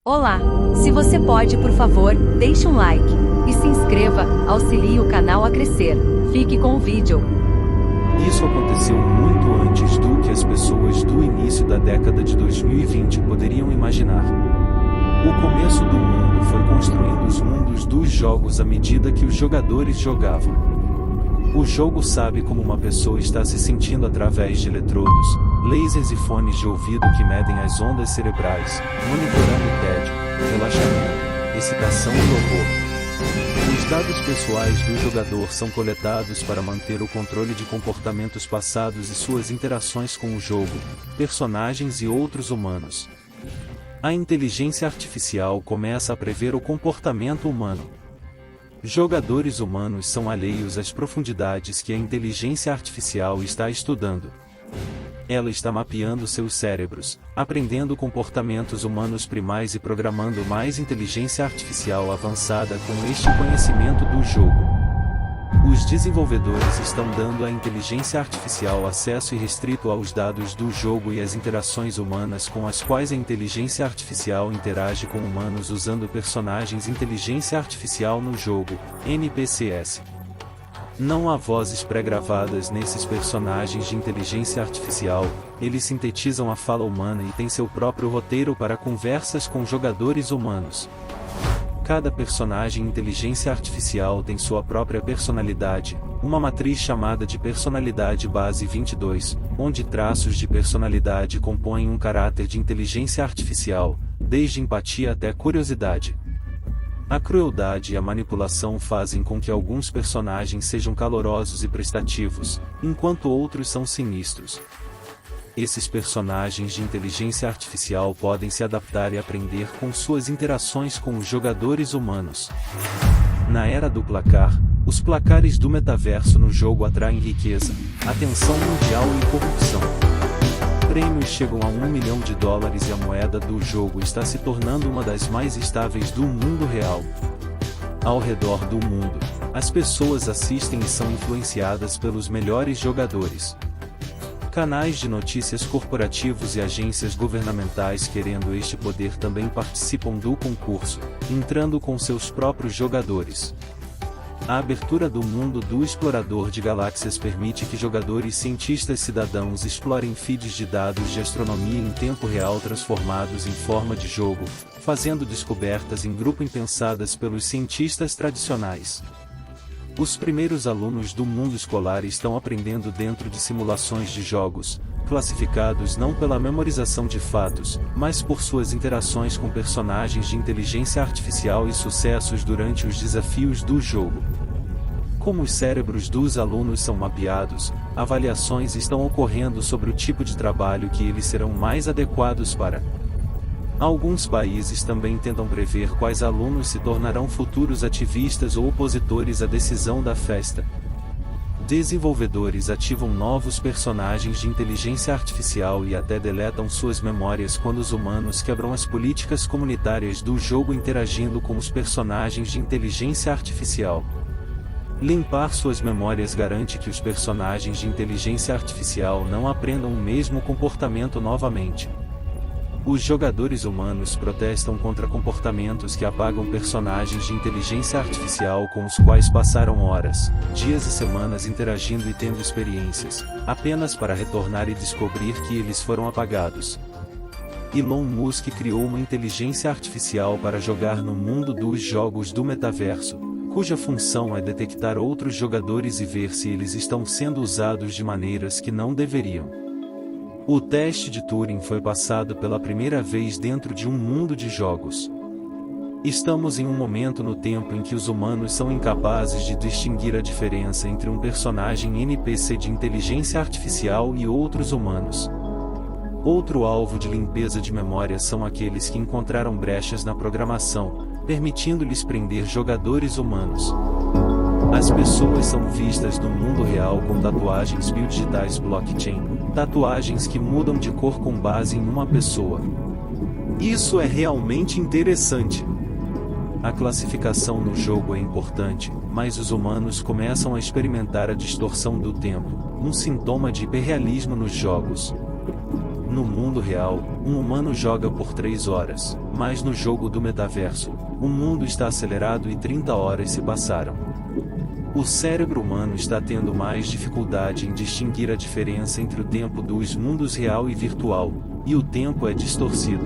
Olá! Se você pode, por favor, deixe um like e se inscreva, auxilie o canal a crescer. Fique com o vídeo. Isso aconteceu muito antes do que as pessoas do início da década de 2020 poderiam imaginar. O começo do mundo foi construindo os mundos dos jogos à medida que os jogadores jogavam. O jogo sabe como uma pessoa está se sentindo através de eletrodos, lasers e fones de ouvido que medem as ondas cerebrais, monitorando tédio, relaxamento, excitação e horror. Os dados pessoais do jogador são coletados para manter o controle de comportamentos passados e suas interações com o jogo, personagens e outros humanos. A inteligência artificial começa a prever o comportamento humano. Jogadores humanos são alheios às profundidades que a inteligência artificial está estudando. Ela está mapeando seus cérebros, aprendendo comportamentos humanos primais e programando mais inteligência artificial avançada com este conhecimento do jogo. Os desenvolvedores estão dando à inteligência artificial acesso irrestrito aos dados do jogo e às interações humanas com as quais a inteligência artificial interage com humanos usando personagens inteligência artificial no jogo, NPCs. Não há vozes pré-gravadas nesses personagens de inteligência artificial, eles sintetizam a fala humana e têm seu próprio roteiro para conversas com jogadores humanos. Cada personagem inteligência artificial tem sua própria personalidade, uma matriz chamada de personalidade base 22, onde traços de personalidade compõem um caráter de inteligência artificial, desde empatia até curiosidade. A crueldade e a manipulação fazem com que alguns personagens sejam calorosos e prestativos, enquanto outros são sinistros. Esses personagens de inteligência artificial podem se adaptar e aprender com suas interações com os jogadores humanos. Na era do placar, os placares do metaverso no jogo atraem riqueza, atenção mundial e corrupção. Prêmios chegam a $1 milhão e a moeda do jogo está se tornando uma das mais estáveis do mundo real. Ao redor do mundo, as pessoas assistem e são influenciadas pelos melhores jogadores. Canais de notícias corporativos e agências governamentais querendo este poder também participam do concurso, entrando com seus próprios jogadores. A abertura do mundo do explorador de galáxias permite que jogadores cientistas cidadãos explorem feeds de dados de astronomia em tempo real transformados em forma de jogo, fazendo descobertas em grupo impensadas pelos cientistas tradicionais. Os primeiros alunos do mundo escolar estão aprendendo dentro de simulações de jogos, classificados não pela memorização de fatos, mas por suas interações com personagens de inteligência artificial e sucessos durante os desafios do jogo. Como os cérebros dos alunos são mapeados, avaliações estão ocorrendo sobre o tipo de trabalho que eles serão mais adequados para. Alguns países também tentam prever quais alunos se tornarão futuros ativistas ou opositores à decisão da festa. Desenvolvedores ativam novos personagens de inteligência artificial e até deletam suas memórias quando os humanos quebram as políticas comunitárias do jogo interagindo com os personagens de inteligência artificial. Limpar suas memórias garante que os personagens de inteligência artificial não aprendam o mesmo comportamento novamente. Os jogadores humanos protestam contra comportamentos que apagam personagens de inteligência artificial com os quais passaram horas, dias e semanas interagindo e tendo experiências, apenas para retornar e descobrir que eles foram apagados. Elon Musk criou uma inteligência artificial para jogar no mundo dos jogos do metaverso, cuja função é detectar outros jogadores e ver se eles estão sendo usados de maneiras que não deveriam. O teste de Turing foi passado pela primeira vez dentro de um mundo de jogos. Estamos em um momento no tempo em que os humanos são incapazes de distinguir a diferença entre um personagem NPC de inteligência artificial e outros humanos. Outro alvo de limpeza de memória são aqueles que encontraram brechas na programação, permitindo-lhes prender jogadores humanos. As pessoas são vistas no mundo real com tatuagens biodigitais blockchain, tatuagens que mudam de cor com base em uma pessoa. Isso é realmente interessante. A classificação no jogo é importante, mas os humanos começam a experimentar a distorção do tempo, um sintoma de hiperrealismo nos jogos. No mundo real, um humano joga por 3 horas, mas no jogo do metaverso, o mundo está acelerado e 30 horas se passaram. O cérebro humano está tendo mais dificuldade em distinguir a diferença entre o tempo dos mundos real e virtual, e o tempo é distorcido.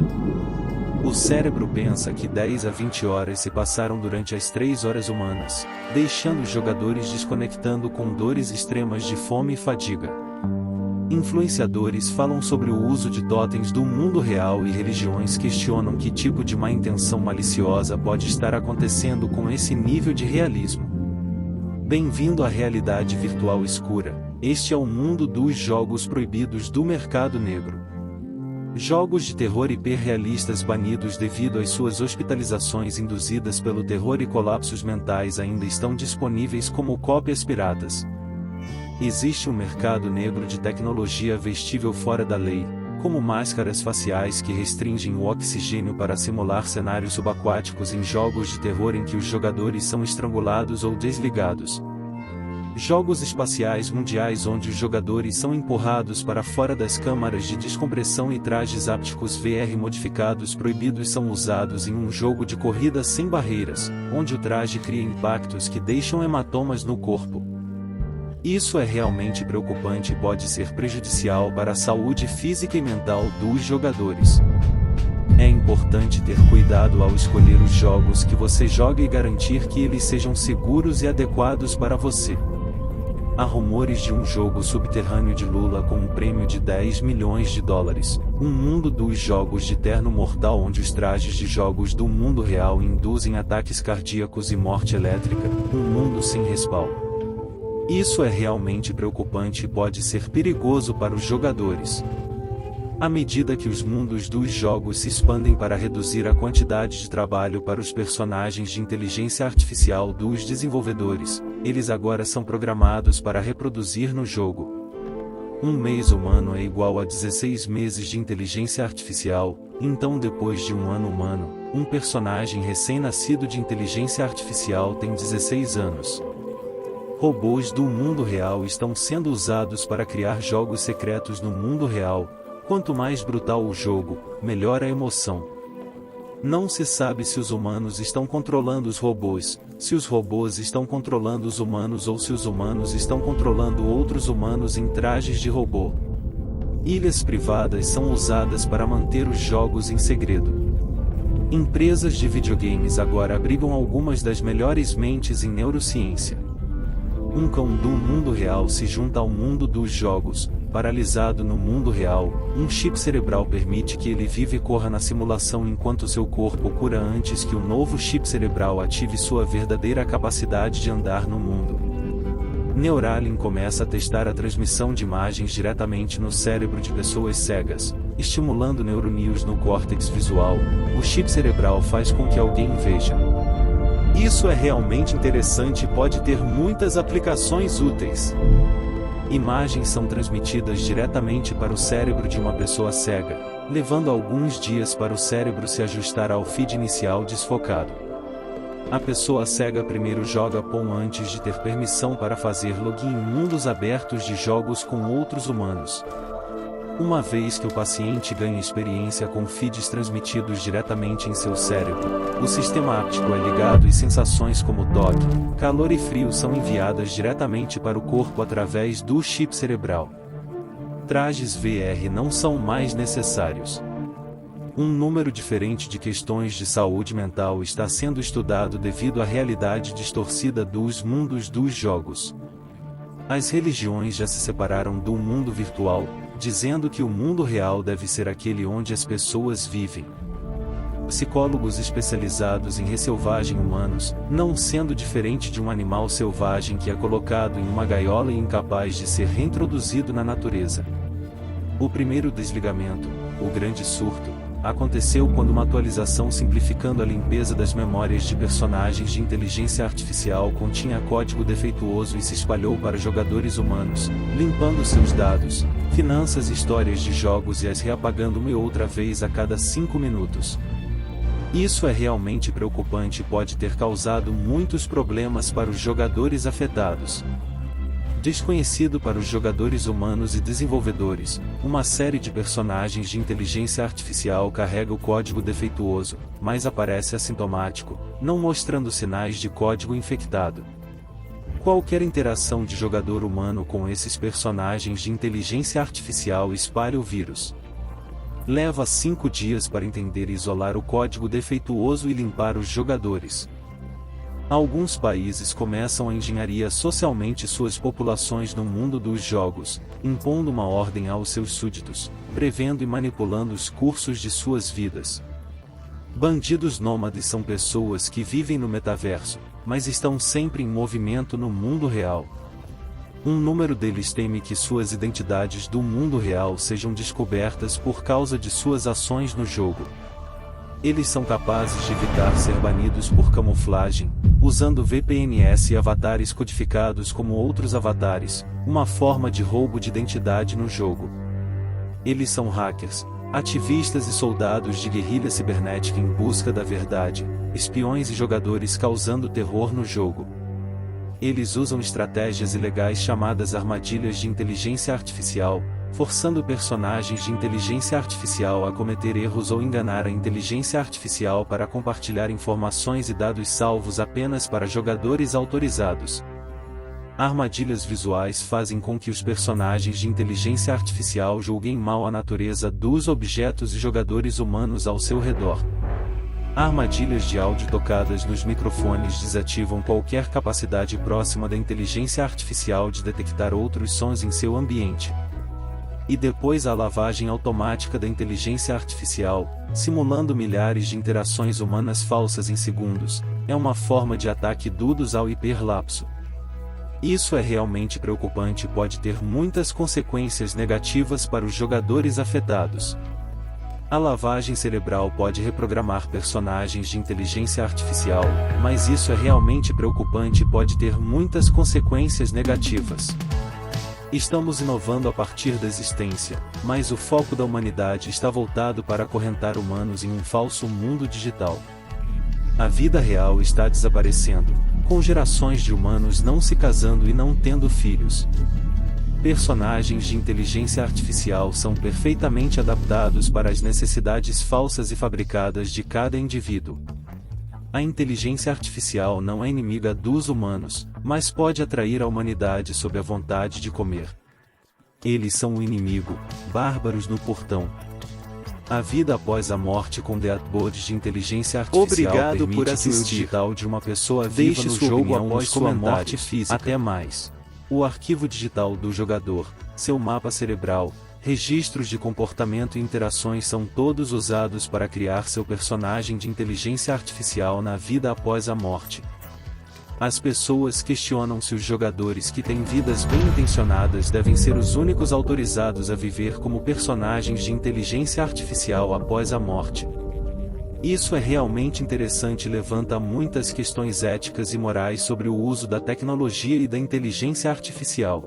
O cérebro pensa que 10 a 20 horas se passaram durante as 3 horas humanas, deixando os jogadores desconectando com dores extremas de fome e fadiga. Influenciadores falam sobre o uso de totens do mundo real e religiões questionam que tipo de má intenção maliciosa pode estar acontecendo com esse nível de realismo. Bem-vindo à realidade virtual escura. Este é o mundo dos jogos proibidos do mercado negro. Jogos de terror hiperrealistas banidos devido às suas hospitalizações induzidas pelo terror e colapsos mentais ainda estão disponíveis como cópias piratas. Existe um mercado negro de tecnologia vestível fora da lei, como máscaras faciais que restringem o oxigênio para simular cenários subaquáticos em jogos de terror em que os jogadores são estrangulados ou desligados. Jogos espaciais mundiais onde os jogadores são empurrados para fora das câmaras de descompressão e trajes ápticos VR modificados proibidos são usados em um jogo de corrida sem barreiras, onde o traje cria impactos que deixam hematomas no corpo. Isso é realmente preocupante e pode ser prejudicial para a saúde física e mental dos jogadores. É importante ter cuidado ao escolher os jogos que você joga e garantir que eles sejam seguros e adequados para você. Há rumores de um jogo subterrâneo de Lula com um prêmio de 10 milhões de dólares, um mundo dos jogos de terno mortal onde os trajes de jogos do mundo real induzem ataques cardíacos e morte elétrica, um mundo sem respaldo. Isso é realmente preocupante e pode ser perigoso para os jogadores. À medida que os mundos dos jogos se expandem para reduzir a quantidade de trabalho para os personagens de inteligência artificial dos desenvolvedores, eles agora são programados para reproduzir no jogo. Um mês humano é igual a 16 meses de inteligência artificial, então depois de um ano humano, um personagem recém-nascido de inteligência artificial tem 16 anos. Robôs do mundo real estão sendo usados para criar jogos secretos no mundo real. Quanto mais brutal o jogo, melhor a emoção. Não se sabe se os humanos estão controlando os robôs, se os robôs estão controlando os humanos ou se os humanos estão controlando outros humanos em trajes de robô. Ilhas privadas são usadas para manter os jogos em segredo. Empresas de videogames agora abrigam algumas das melhores mentes em neurociência. Um cão do mundo real se junta ao mundo dos jogos. Paralisado no mundo real, um chip cerebral permite que ele viva e corra na simulação enquanto seu corpo cura antes que o novo chip cerebral ative sua verdadeira capacidade de andar no mundo. Neuralink começa a testar a transmissão de imagens diretamente no cérebro de pessoas cegas, estimulando neuronews no córtex visual. O chip cerebral faz com que alguém veja. Isso é realmente interessante e pode ter muitas aplicações úteis. Imagens são transmitidas diretamente para o cérebro de uma pessoa cega, levando alguns dias para o cérebro se ajustar ao feed inicial desfocado. A pessoa cega primeiro joga POM antes de ter permissão para fazer login em mundos abertos de jogos com outros humanos. Uma vez que o paciente ganha experiência com feeds transmitidos diretamente em seu cérebro, o sistema áptico é ligado e sensações como toque, calor e frio são enviadas diretamente para o corpo através do chip cerebral. Trajes VR não são mais necessários. Um número diferente de questões de saúde mental está sendo estudado devido à realidade distorcida dos mundos dos jogos. As religiões já se separaram do mundo virtual, dizendo que o mundo real deve ser aquele onde as pessoas vivem. Psicólogos especializados em resselvagem humanos, não sendo diferente de um animal selvagem que é colocado em uma gaiola e incapaz de ser reintroduzido na natureza. O primeiro desligamento, o grande surto, aconteceu quando uma atualização simplificando a limpeza das memórias de personagens de inteligência artificial continha código defeituoso e se espalhou para jogadores humanos, limpando seus dados, finanças e histórias de jogos e as reapagando uma e outra vez a cada 5 minutos. Isso é realmente preocupante e pode ter causado muitos problemas para os jogadores afetados. Desconhecido para os jogadores humanos e desenvolvedores, uma série de personagens de inteligência artificial carrega o código defeituoso, mas aparece assintomático, não mostrando sinais de código infectado. Qualquer interação de jogador humano com esses personagens de inteligência artificial espalha o vírus. Leva 5 dias para entender e isolar o código defeituoso e limpar os jogadores. Alguns países começam a engenharia socialmente suas populações no mundo dos jogos, impondo uma ordem aos seus súditos, prevendo e manipulando os cursos de suas vidas. Bandidos nômades são pessoas que vivem no metaverso, mas estão sempre em movimento no mundo real. Um número deles teme que suas identidades do mundo real sejam descobertas por causa de suas ações no jogo. Eles são capazes de evitar ser banidos por camuflagem, usando VPNs e avatares codificados como outros avatares, uma forma de roubo de identidade no jogo. Eles são hackers, ativistas e soldados de guerrilha cibernética em busca da verdade, espiões e jogadores causando terror no jogo. Eles usam estratégias ilegais chamadas armadilhas de inteligência artificial, forçando personagens de inteligência artificial a cometer erros ou enganar a inteligência artificial para compartilhar informações e dados salvos apenas para jogadores autorizados. Armadilhas visuais fazem com que os personagens de inteligência artificial julguem mal a natureza dos objetos e jogadores humanos ao seu redor. Armadilhas de áudio tocadas nos microfones desativam qualquer capacidade próxima da inteligência artificial de detectar outros sons em seu ambiente. E depois a lavagem automática da inteligência artificial, simulando milhares de interações humanas falsas em segundos, é uma forma de ataque DDoS ao hiperlapso. Isso é realmente preocupante e pode ter muitas consequências negativas para os jogadores afetados. A lavagem cerebral pode reprogramar personagens de inteligência artificial, mas isso é realmente preocupante e pode ter muitas consequências negativas. Estamos inovando a partir da existência, mas o foco da humanidade está voltado para acorrentar humanos em um falso mundo digital. A vida real está desaparecendo, com gerações de humanos não se casando e não tendo filhos. Personagens de inteligência artificial são perfeitamente adaptados para as necessidades falsas e fabricadas de cada indivíduo. A inteligência artificial não é inimiga dos humanos, mas pode atrair a humanidade sob a vontade de comer. Eles são o inimigo, bárbaros no portão. A vida após a morte com deadboards de inteligência artificial permite que o digital de uma pessoa viva no jogo após sua morte física. Até mais. O arquivo digital do jogador, seu mapa cerebral, registros de comportamento e interações são todos usados para criar seu personagem de inteligência artificial na vida após a morte. As pessoas questionam se os jogadores que têm vidas bem intencionadas devem ser os únicos autorizados a viver como personagens de inteligência artificial após a morte. Isso é realmente interessante e levanta muitas questões éticas e morais sobre o uso da tecnologia e da inteligência artificial.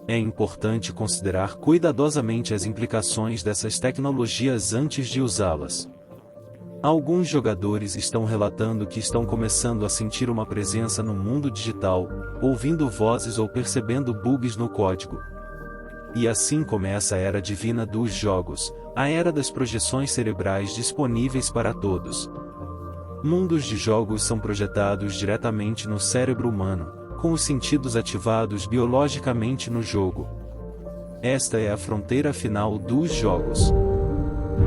É importante considerar cuidadosamente as implicações dessas tecnologias antes de usá-las. Alguns jogadores estão relatando que estão começando a sentir uma presença no mundo digital, ouvindo vozes ou percebendo bugs no código. E assim começa a era divina dos jogos, a era das projeções cerebrais disponíveis para todos. Mundos de jogos são projetados diretamente no cérebro humano, com os sentidos ativados biologicamente no jogo. Esta é a fronteira final dos jogos.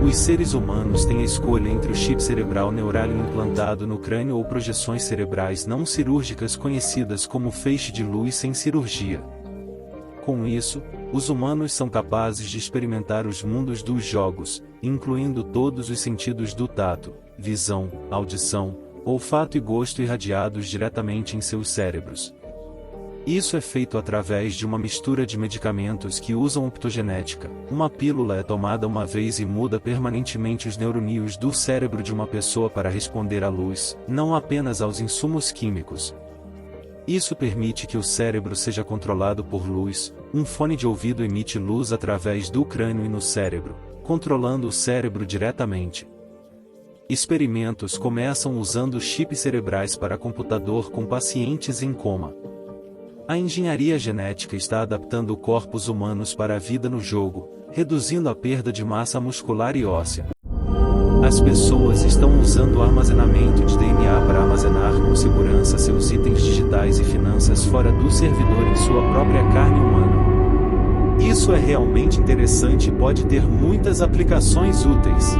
Os seres humanos têm a escolha entre o chip cerebral neurário implantado no crânio ou projeções cerebrais não cirúrgicas conhecidas como feixe de luz sem cirurgia. Com isso, os humanos são capazes de experimentar os mundos dos jogos, incluindo todos os sentidos do tato, visão, audição, olfato e gosto irradiados diretamente em seus cérebros. Isso é feito através de uma mistura de medicamentos que usam optogenética. Uma pílula é tomada uma vez e muda permanentemente os neurônios do cérebro de uma pessoa para responder à luz, não apenas aos insumos químicos. Isso permite que o cérebro seja controlado por luz. Um fone de ouvido emite luz através do crânio e no cérebro, controlando o cérebro diretamente. Experimentos começam usando chips cerebrais para computador com pacientes em coma. A engenharia genética está adaptando corpos humanos para a vida no jogo, reduzindo a perda de massa muscular e óssea. As pessoas estão usando o armazenamento de DNA para armazenar com segurança seus itens digitais e finanças fora do servidor em sua própria carne humana. Isso é realmente interessante e pode ter muitas aplicações úteis.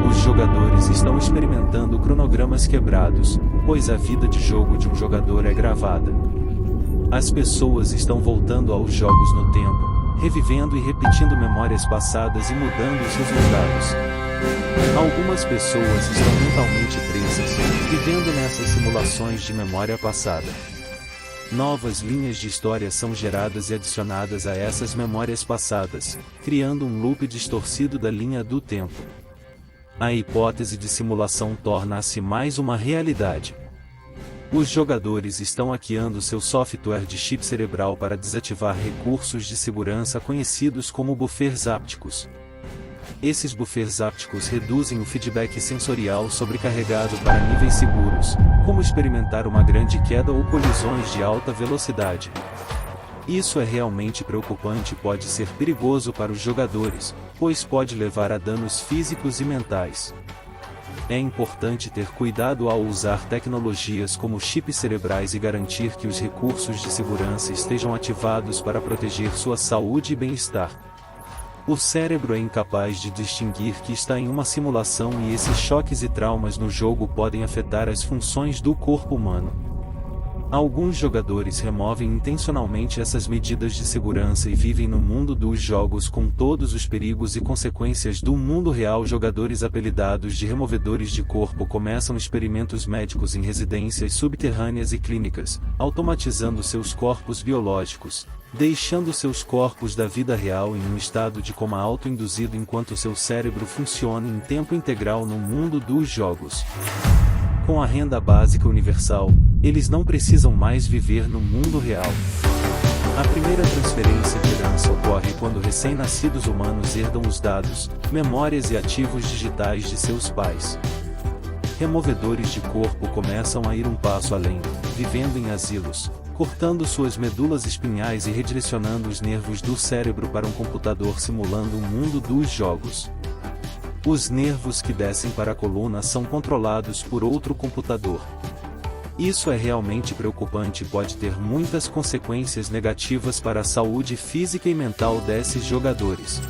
Os jogadores estão experimentando cronogramas quebrados, pois a vida de jogo de um jogador é gravada. As pessoas estão voltando aos jogos no tempo, revivendo e repetindo memórias passadas e mudando os resultados. Algumas pessoas estão mentalmente presas, vivendo nessas simulações de memória passada. Novas linhas de história são geradas e adicionadas a essas memórias passadas, criando um loop distorcido da linha do tempo. A hipótese de simulação torna-se mais uma realidade. Os jogadores estão hackeando seu software de chip cerebral para desativar recursos de segurança conhecidos como buffers ápticos. Esses buffers ápticos reduzem o feedback sensorial sobrecarregado para níveis seguros, como experimentar uma grande queda ou colisões de alta velocidade. Isso é realmente preocupante e pode ser perigoso para os jogadores, pois pode levar a danos físicos e mentais. É importante ter cuidado ao usar tecnologias como chips cerebrais e garantir que os recursos de segurança estejam ativados para proteger sua saúde e bem-estar. O cérebro é incapaz de distinguir que está em uma simulação e esses choques e traumas no jogo podem afetar as funções do corpo humano. Alguns jogadores removem intencionalmente essas medidas de segurança e vivem no mundo dos jogos com todos os perigos e consequências do mundo real. Jogadores apelidados de removedores de corpo começam experimentos médicos em residências subterrâneas e clínicas, automatizando seus corpos biológicos, deixando seus corpos da vida real em um estado de coma auto-induzido enquanto seu cérebro funciona em tempo integral no mundo dos jogos. Com a renda básica universal, eles não precisam mais viver no mundo real. A primeira transferência de herança ocorre quando recém-nascidos humanos herdam os dados, memórias e ativos digitais de seus pais. Removedores de corpo começam a ir um passo além, vivendo em asilos, cortando suas medulas espinhais e redirecionando os nervos do cérebro para um computador simulando o mundo dos jogos. Os nervos que descem para a coluna são controlados por outro computador. Isso é realmente preocupante e pode ter muitas consequências negativas para a saúde física e mental desses jogadores.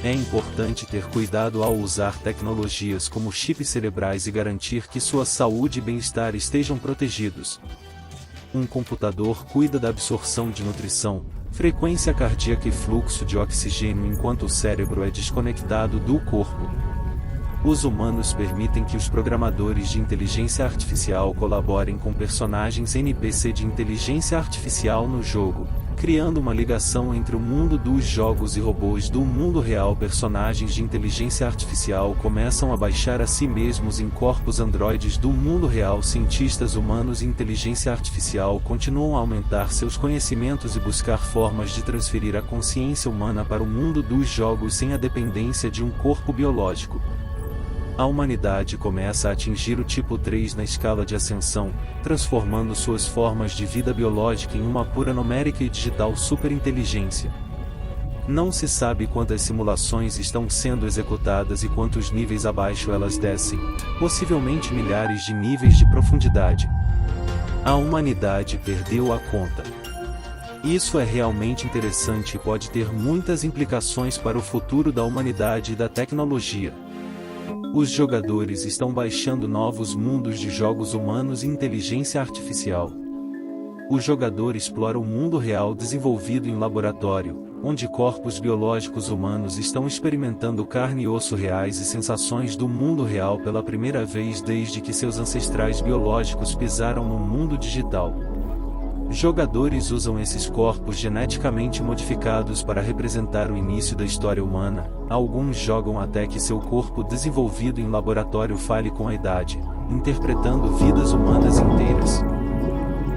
É importante ter cuidado ao usar tecnologias como chips cerebrais e garantir que sua saúde e bem-estar estejam protegidos. Um computador cuida da absorção de nutrição, frequência cardíaca e fluxo de oxigênio enquanto o cérebro é desconectado do corpo. Os humanos permitem que os programadores de inteligência artificial colaborem com personagens NPC de inteligência artificial no jogo, criando uma ligação entre o mundo dos jogos e robôs do mundo real. Personagens de inteligência artificial começam a baixar a si mesmos em corpos androides do mundo real. Cientistas humanos e inteligência artificial continuam a aumentar seus conhecimentos e buscar formas de transferir a consciência humana para o mundo dos jogos sem a dependência de um corpo biológico. A humanidade começa a atingir o tipo 3 na escala de ascensão, transformando suas formas de vida biológica em uma pura numérica e digital superinteligência. Não se sabe quantas simulações estão sendo executadas e quantos níveis abaixo elas descem, possivelmente milhares de níveis de profundidade. A humanidade perdeu a conta. Isso é realmente interessante e pode ter muitas implicações para o futuro da humanidade e da tecnologia. Os jogadores estão baixando novos mundos de jogos humanos e inteligência artificial. O jogador explora o mundo real desenvolvido em laboratório, onde corpos biológicos humanos estão experimentando carne e osso reais e sensações do mundo real pela primeira vez desde que seus ancestrais biológicos pisaram no mundo digital. Jogadores usam esses corpos geneticamente modificados para representar o início da história humana. Alguns jogam até que seu corpo desenvolvido em laboratório fale com a idade, interpretando vidas humanas inteiras.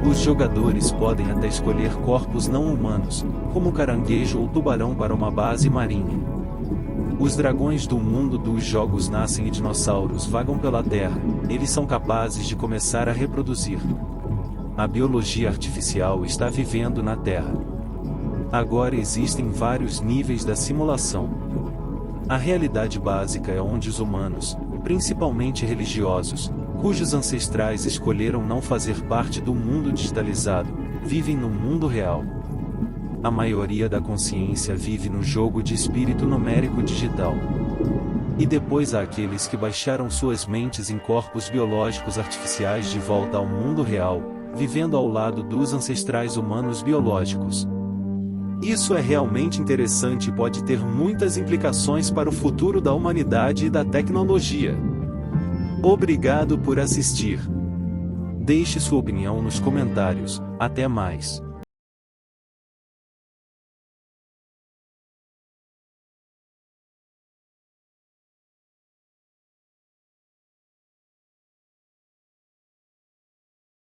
Os jogadores podem até escolher corpos não humanos, como caranguejo ou tubarão para uma base marinha. Os dragões do mundo dos jogos nascem e dinossauros vagam pela Terra. Eles são capazes de começar a reproduzir. a biologia artificial está vivendo na Terra. Agora existem vários níveis da simulação. A realidade básica é onde os humanos, principalmente religiosos, cujos ancestrais escolheram não fazer parte do mundo digitalizado, vivem no mundo real. A maioria da consciência vive no jogo de espírito numérico digital. E depois há aqueles que baixaram suas mentes em corpos biológicos artificiais de volta ao mundo real, vivendo ao lado dos ancestrais humanos biológicos. Isso é realmente interessante e pode ter muitas implicações para o futuro da humanidade e da tecnologia. Obrigado por assistir. Deixe sua opinião nos comentários. Até mais.